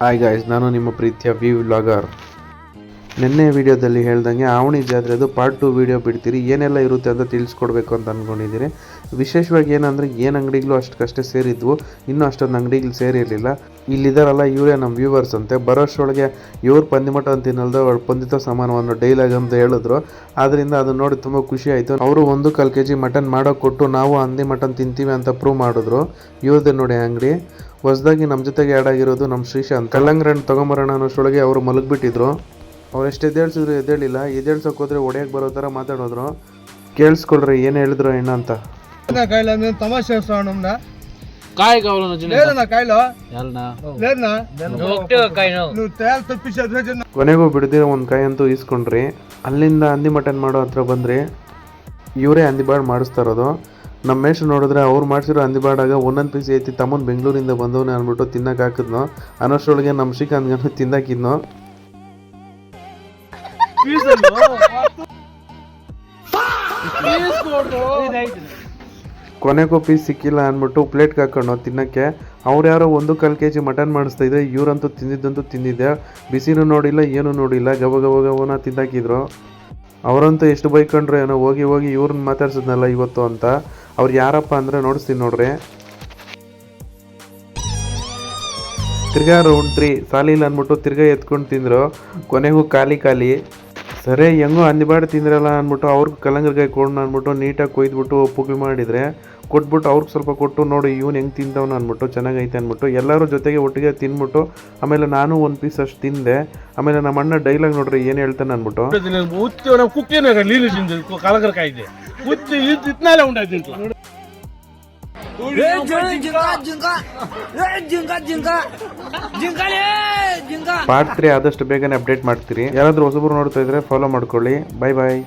Hi guys, ನಾನು ನಿಮ್ಮ ಪ್ರೀತಿಯ ವಿ ವ್ಲಾಗರ್. ನಿನ್ನೆ ವಿಡಿಯೋದಲ್ಲಿ ಹೇಳ್ದಂಗೆ ಆವಣಿ ಜಾತ್ರೆದು ಪಾರ್ಟ್ 2 ವಿಡಿಯೋ ಬಿಡ್ತೀರಿ. ಏನೆಲ್ಲ ಇರುತ್ತೆ ಅಂತ ತಿಳಿಸ್ಕೊಡ್ಬೇಕು ಅಂತ ಅಂದ್ಕೊಂಡಿದ್ದೀರಿ. ವಿಶೇಷವಾಗಿ ಏನಂದರೆ ಏನು ಅಂಗಡಿಗಳು ಅಷ್ಟಕ್ಕಷ್ಟೇ ಸೇರಿದ್ವು, ಇನ್ನೂ ಅಷ್ಟೊಂದು ಅಂಗಡಿಗಳು ಸೇರಿರಲಿಲ್ಲ. ಇಲ್ಲಿದ್ದಾರಲ್ಲ ಇವರೇ ನಮ್ಮ ವ್ಯೂವರ್ಸ್ ಅಂತೆ. ಬರೋಷ್ಟರೊಳಗೆ ಇವ್ರು ಪಂದಿಮಟ ಅಂತ ತಿನ್ನಲ್ದ ಪಂದಿತ ಸಮಾನವನ್ನು ಡೈಲಾಗ್ ಅಂತ ಹೇಳಿದ್ರು. ಆದ್ದರಿಂದ ಅದು ನೋಡಿ ತುಂಬ ಖುಷಿ ಆಯಿತು. ಅವರು 1-1 kg ಮಟನ್ ಮಾಡೋಕೆ ಕೊಟ್ಟು ನಾವು ಹಂದಿ ಮಟನ್ ತಿಂತೀವಿ ಅಂತ ಪ್ರೂವ್ ಮಾಡಿದ್ರು. ಇವ್ರದ್ದೇ ನೋಡಿ ಅಂಗಡಿ. ಹೊಸದಾಗಿ ನಮ್ಮ ಜೊತೆಗೆ ಆ್ಯಡ್ ಆಗಿರೋದು ನಮ್ಮ ಶ್ರೀಶಾಂತ್. ಕಲ್ಲಂಗಡಿ ಹಣ್ಣು ತೊಗೊಂಬರೋಣ ಅನ್ನೋಷ್ಟೊಳಗೆ ಅವರು ಮಲಗಿಬಿಟ್ಟಿದ್ರು. ಅವ್ರು ಎಷ್ಟು ಎದ್ದೇಳಿಸಿದ್ರು ಎದ್ದೇಳಿಲ್ಲ. ಎದ್ದೇಳ್ಸೋಕೆ ಹೋದ್ರೆ ಒಡೆಯಕ್ಕೆ ಬರೋ ಥರ ಮಾತಾಡೋದ್ರು. ಕೇಳಿಸ್ಕೊಳ್ರಿ ಏನು ಹೇಳಿದ್ರು ಅಣ್ಣ ಅಂತ. తమాషా చేస్తాను కాయ కావాలన్నా లేదన్నా కాయలో లేదన్నా నువ్వు తేలు తెప్పించేది. ಕೊನೆಗೂ ಬಿಡದಿರೋ ಒಂದು ಕಾಯಿ ಅಂತೂ ಈಸ್ಕೊಂಡ್ರಿ. ಅಲ್ಲಿಂದ ಹಂದಿ ಮಟನ್ ಮಾಡೋ ಹತ್ರ ಬಂದ್ರಿ. ಇವರೇ ಹಂದಿ ಬಾಡ್ ಮಾಡಿಸ್ತಾ ಇರೋದು. ನಮ್ಮ ಮೇಷ್ ನೋಡಿದ್ರೆ ಅವ್ರು ಮಾಡಿಸಿರೋ ಹಂದಿ ಬಾಡಾಗ ಒಂದೊಂದು ಪೀಸ್ ಐತಿ ತಮ್ಮನ್ ಬೆಂಗಳೂರಿಂದ ಬಂದವನೇ ಅಂದ್ಬಿಟ್ಟು ತಿನ್ನಕ್ಕೆ ಹಾಕಿದ್ನೋ. ಅನ್ನೋಷ್ಟರೊಳಗೆ ನಮ್ಮ ಶ್ರೀಕಾಂತ್ಗನ್ನು ತಿಂದಾಕಿದ್ನೋ. ಕೊನೆಗೂ ಪೀಸ್ ಸಿಕ್ಕಿಲ್ಲ ಅಂದ್ಬಿಟ್ಟು ಪ್ಲೇಟ್ಗೆ ಹಾಕೊಂಡು ತಿನ್ನಕ್ಕೆ ಅವ್ರು ಯಾರೋ 1-1 kg ಮಟನ್ ಮಾಡಿಸ್ತಾ ಇದ್ರೆ. ಇವರಂತೂ ತಿಂದಿದ್ದಂತೂ ತಿಂದಿದ್ದೆ. ಬಿಸಿನೂ ನೋಡಿಲ್ಲ, ಏನೂ ನೋಡಿಲ್ಲ, ಗವನ ತಿಂದಾಕಿದ್ರು. ಅವರಂತೂ ಎಷ್ಟು ಬೈಕೊಂಡ್ರು ಏನೋ. ಹೋಗಿ ಇವ್ರನ್ನ ಮಾತಾಡ್ಸಿದ್ನಲ್ಲ ಇವತ್ತು ಅಂತ. ಅವ್ರು ಯಾರಪ್ಪ ಅಂದರೆ ನೋಡಿಸ್ತೀನಿ ನೋಡ್ರಿ. ತಿರ್ಗಾ ರೌಂಡ್ 3 ಸಾಲಿಲ್ಲ ಅಂದ್ಬಿಟ್ಟು ತಿರ್ಗಾ ಎತ್ಕೊಂಡು ತಿಂದರು. ಕೊನೆಗೂ ಖಾಲಿ. ಸರಿ ಹೆಂಗೋ ಹಂದಿಬಾಡು ತಿಂದ್ರಲ್ಲ ಅಂದ್ಬಿಟ್ಟು ಅವ್ರಿಗೆ ಕಲ್ಲಂಗಡಿಕಾಯಿ ಕೊಡೋಣ ಅಂದ್ಬಿಟ್ಟು ನೀಟಾಗಿ ಕೊಯ್ದುಬಿಟ್ಟು ಪುಗ್ಲು ಮಾಡಿದರೆ ಕೊಟ್ಬಿಟ್ಟು ಅವ್ರಿಗೆ ಸ್ವಲ್ಪ ಕೊಟ್ಟು ನೋಡಿ ಇವ್ನು ಹೆಂಗೆ ತಿಂದವನು ಅಂದ್ಬಿಟ್ಟು ಚೆನ್ನಾಗೈತೆ ಅಂದ್ಬಿಟ್ಟು ಎಲ್ಲರೂ ಜೊತೆಗೆ ಒಟ್ಟಿಗೆ ತಿಂದ್ಬಿಟ್ಟು ಆಮೇಲೆ ನಾನು ಒಂದು ಪೀಸ್ ಅಷ್ಟು ತಿಂದೆ. ಆಮೇಲೆ ನಮ್ಮ ಅಣ್ಣ ಡೈಲಾಗ್ ನೋಡ್ರಿ ಏನು ಹೇಳ್ತಾನೆ ಅಂದ್ಬಿಟ್ಟು. ಪಾರ್ಟ್ 3 ಆದಷ್ಟು ಬೇಗನೆ ಅಪ್ಡೇಟ್ ಮಾಡ್ತೀರಿ. ಯಾರಾದರೂ ಹೊಸಬರು ನೋಡ್ತಾ ಇದ್ರೆ ಫಾಲೋ ಮಾಡ್ಕೊಳ್ಳಿ. ಬಾಯ್.